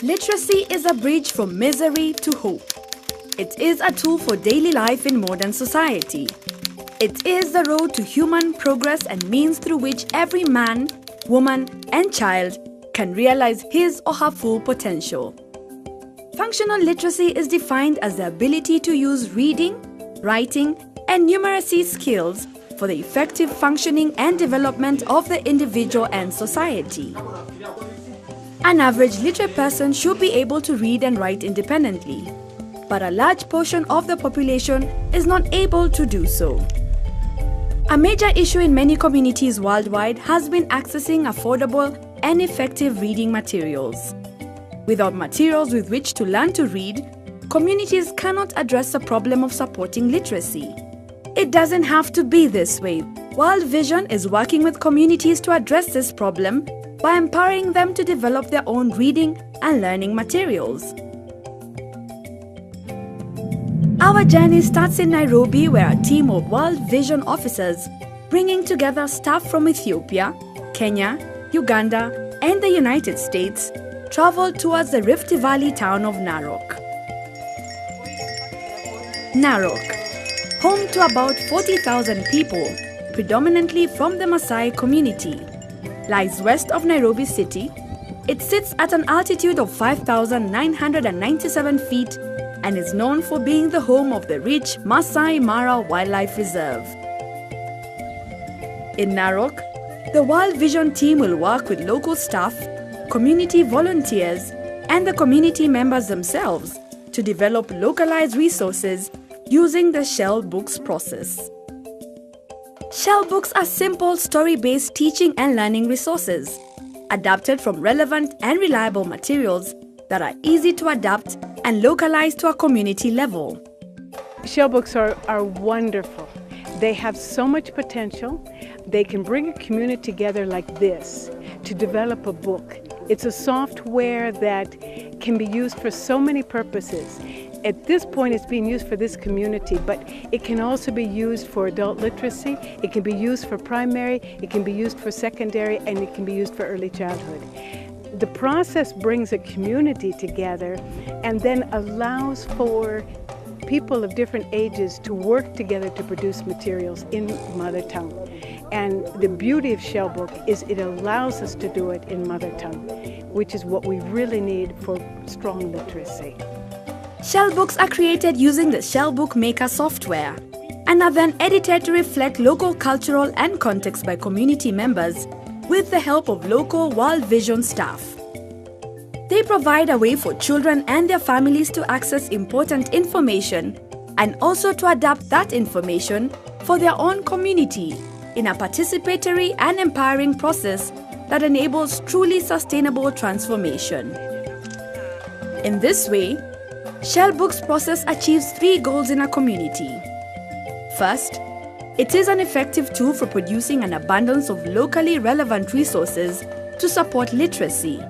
Literacy is a bridge from misery to hope. It is a tool for daily life in modern society. It is the road to human progress and means through which every man, woman, and child can realize his or her full potential. Functional literacy is defined as the ability to use reading, writing, and numeracy skills for the effective functioning and development of the individual and society. An average literate person should be able to read and write independently, but a large portion of the population is not able to do so. A major issue in many communities worldwide has been accessing affordable and effective reading materials. Without materials with which to learn to read, communities cannot address the problem of supporting literacy. It doesn't have to be this way. World Vision is working with communities to address this problem by empowering them to develop their own reading and learning materials. Our journey starts in Nairobi, where a team of World Vision officers, bringing together staff from Ethiopia, Kenya, Uganda, and the United States, traveled towards the Rift Valley town of Narok. Narok, home to about 40,000 people, predominantly from the Maasai community, lies west of Nairobi city. It sits at an altitude of 5,997 feet and is known for being the home of the rich Masai Mara Wildlife Reserve. In Narok, the World Vision team will work with local staff, community volunteers, and the community members themselves to develop localized resources using the Shellbooks process. Shellbooks are simple story-based teaching and learning resources, adapted from relevant and reliable materials that are easy to adapt and localized to a community level. Shellbooks are wonderful. They have so much potential. They can bring a community together like this to develop a book. It's a software that can be used for so many purposes. At this point, it's being used for this community, but it can also be used for adult literacy. It can be used for primary, it can be used for secondary, and it can be used for early childhood. The process brings a community together and then allows for people of different ages to work together to produce materials in mother tongue. And the beauty of Shellbook is it allows us to do it in mother tongue, which is what we really need for strong literacy. Shellbooks are created using the Shellbook Maker software and are then edited to reflect local cultural and context by community members with the help of local World Vision staff. They provide a way for children and their families to access important information and also to adapt that information for their own community in a participatory and empowering process that enables truly sustainable transformation. In this way, Shellbooks process achieves 3 goals in a community. First, it is an effective tool for producing an abundance of locally relevant resources to support literacy.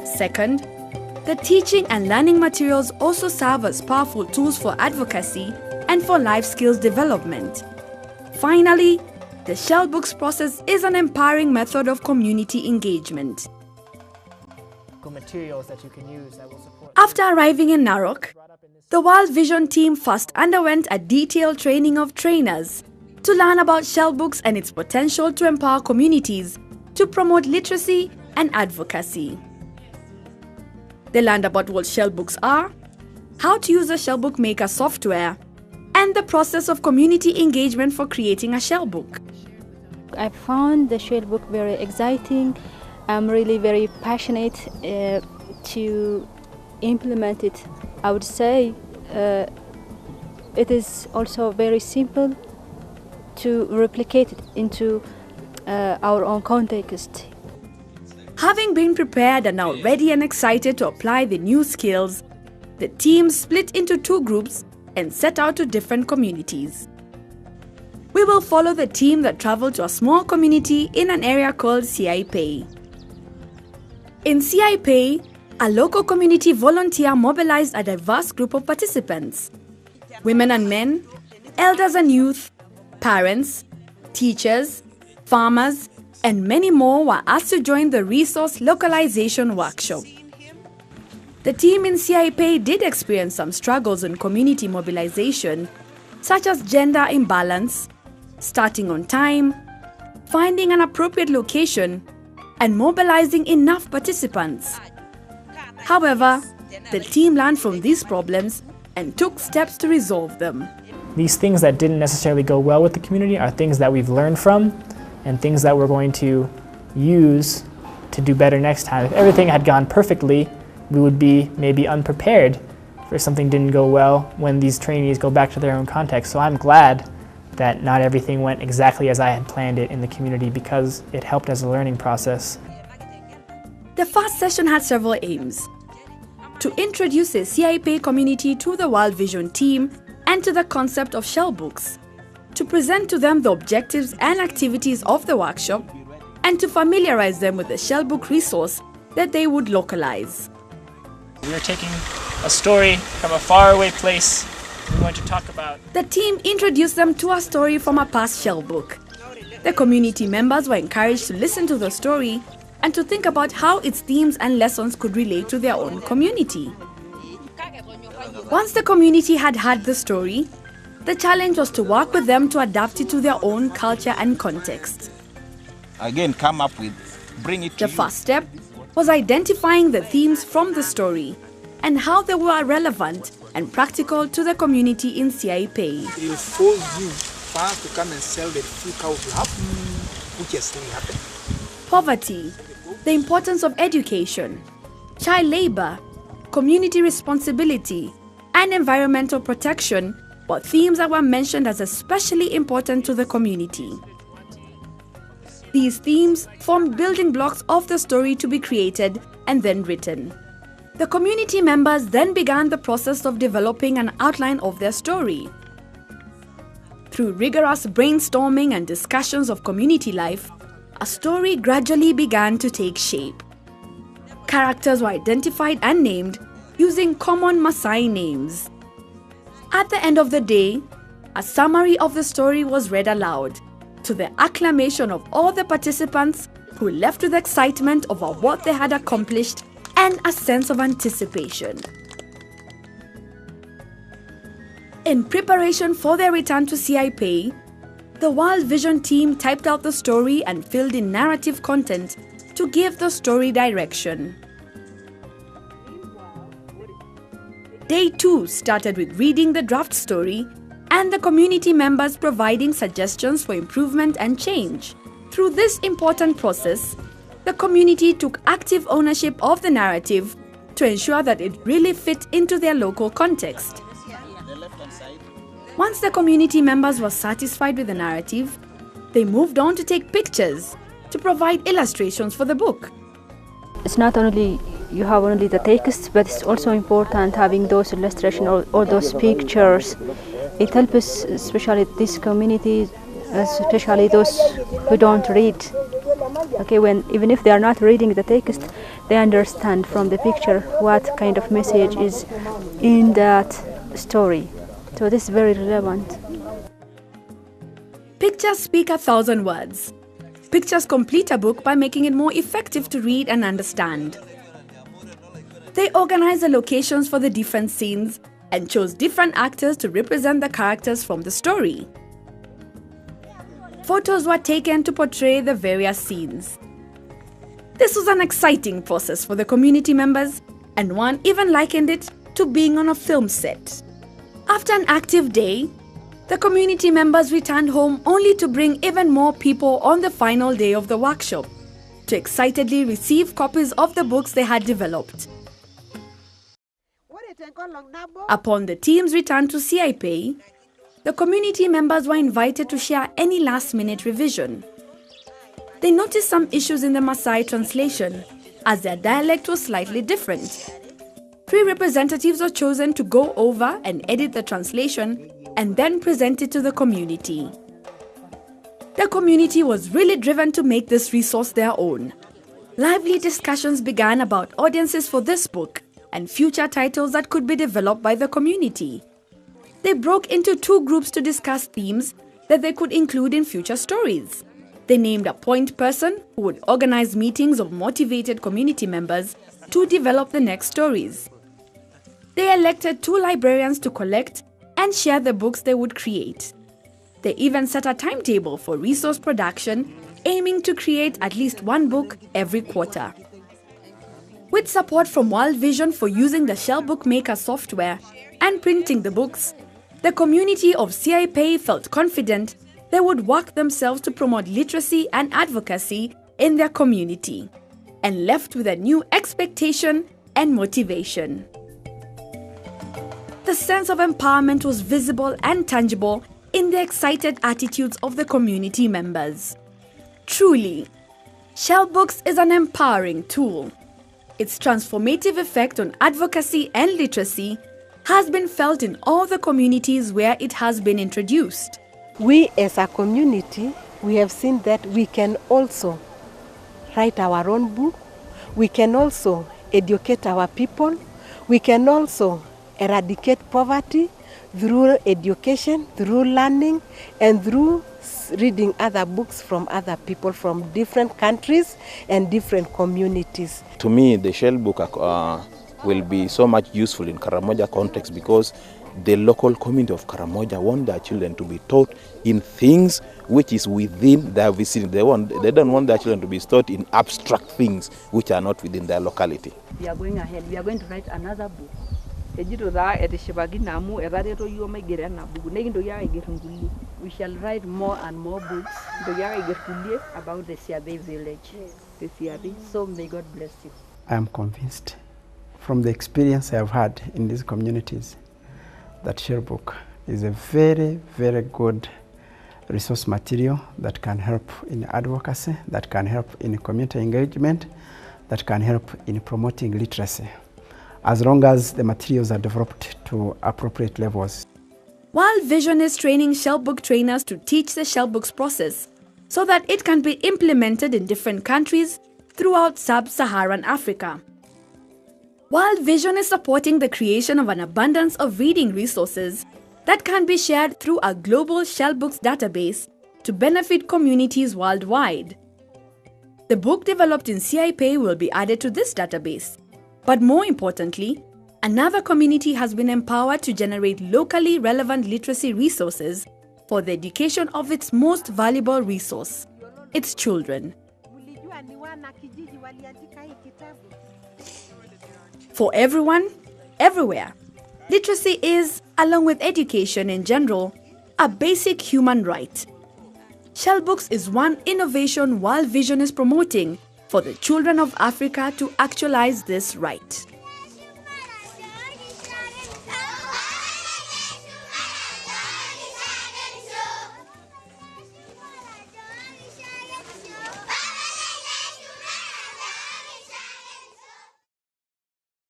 Second, the teaching and learning materials also serve as powerful tools for advocacy and for life skills development. Finally, the Shellbooks process is an empowering method of community engagement. Materials that you can use that will support. After arriving in Narok, the World Vision team first underwent a detailed training of trainers to learn about Shellbooks and its potential to empower communities to promote literacy and advocacy. They learned about what Shellbooks are, how to use the Shellbook Maker software, and the process of community engagement for creating a Shellbook. I found the Shellbook very exciting. I'm really very passionate to implement it. I would say it is also very simple to replicate it into our own context. Having been prepared and now ready and excited to apply the new skills, the team split into 2 groups and set out to different communities. We will follow the team that traveled to a small community in an area called Siaipai. In Siaipai, a local community volunteer mobilized a diverse group of participants: women and men, elders and youth, parents, teachers, farmers, and many more were asked to join the resource localization workshop. The team in CIP did experience some struggles in community mobilization, such as gender imbalance, starting on time, finding an appropriate location, and mobilizing enough participants. However, the team learned from these problems and took steps to resolve them. These things that didn't necessarily go well with the community are things that we've learned from and things that we're going to use to do better next time. If everything had gone perfectly, we would be maybe unprepared if something didn't go well when these trainees go back to their own context. So I'm glad that not everything went exactly as I had planned it in the community because it helped as a learning process. The first session had several aims: to introduce the CIP community to the World Vision team and to the concept of Shellbooks, to present to them the objectives and activities of the workshop, and to familiarize them with the Shellbook resource that they would localize. We are taking a story from a faraway place. We're going to talk about. The team introduced them to a story from a past Shellbook. The community members were encouraged to listen to the story and to think about how its themes and lessons could relate to their own community. Once the community had heard the story, the challenge was to work with them to adapt it to their own culture and context. Again, come up with, bring it to The first step was identifying the themes from the story and how they were relevant and practical to the community in CIP. It will force you first to come and sell the few cows you have, which has really happened. Poverty, the importance of education, child labor, community responsibility, and environmental protection were themes that were mentioned as especially important to the community. These themes formed building blocks of the story to be created and then written. The community members then began the process of developing an outline of their story. Through rigorous brainstorming and discussions of community life, a story gradually began to take shape. Characters were identified and named using common Maasai names. At the end of the day, a summary of the story was read aloud, to the acclamation of all the participants who left with excitement over what they had accomplished and a sense of anticipation. In preparation for their return to CIP, the World Vision team typed out the story and filled in narrative content to give the story direction. Day 2 started with reading the draft story and the community members providing suggestions for improvement and change. Through this important process, the community took active ownership of the narrative to ensure that it really fit into their local context. Once the community members were satisfied with the narrative, they moved on to take pictures to provide illustrations for the book. It's not only you have only the text, but it's also important having those illustrations or those pictures. It helps especially this community, especially those who don't read. Okay, even if they are not reading the text, they understand from the picture what kind of message is in that story. So this is very relevant. Pictures speak 1,000 words. Pictures complete a book by making it more effective to read and understand. They organized the locations for the different scenes and chose different actors to represent the characters from the story. Photos were taken to portray the various scenes. This was an exciting process for the community members, and one even likened it to being on a film set. After an active day, the community members returned home only to bring even more people on the final day of the workshop to excitedly receive copies of the books they had developed. Upon the team's return to CIP, the community members were invited to share any last-minute revision. They noticed some issues in the Maasai translation, as their dialect was slightly different. 3 representatives were chosen to go over and edit the translation and then present it to the community. The community was really driven to make this resource their own. Lively discussions began about audiences for this book and future titles that could be developed by the community. They broke into 2 groups to discuss themes that they could include in future stories. They named a point person who would organize meetings of motivated community members to develop the next stories. They elected 2 librarians to collect and share the books they would create. They even set a timetable for resource production, aiming to create at least 1 book every quarter. With support from World Vision for using the Shellbook Maker software and printing the books, the community of CIPA felt confident they would work themselves to promote literacy and advocacy in their community, and left with a new expectation and motivation. The sense of empowerment was visible and tangible in the excited attitudes of the community members. Truly, Shellbooks is an empowering tool. Its transformative effect on advocacy and literacy has been felt in all the communities where it has been introduced. We as a community, we have seen that we can also write our own book, we can also educate our people, we can also eradicate poverty through education, through learning, and through reading other books from other people from different countries and different communities. To me, the Shellbook will be so much useful in Karamoja context because the local community of Karamoja want their children to be taught in things which is within their vicinity. They don't want their children to be taught in abstract things which are not within their locality. We are going ahead. We are going to write another book. We shall write more and more books about the Siabe village. The Siabe. So may God bless you. I am convinced from the experience I have had in these communities that Shellbook is a very, very good resource material that can help in advocacy, that can help in community engagement, that can help in promoting literacy, as long as the materials are developed to appropriate levels. World Vision is training Shellbook trainers to teach the Shellbooks process so that it can be implemented in different countries throughout sub-Saharan Africa. World Vision is supporting the creation of an abundance of reading resources that can be shared through a global Shellbooks database to benefit communities worldwide. The book developed in CIPA will be added to this database. But more importantly, another community has been empowered to generate locally relevant literacy resources for the education of its most valuable resource, its children. For everyone, everywhere, literacy is, along with education in general, a basic human right. Shellbooks is one innovation World Vision is promoting for the children of Africa to actualize this right.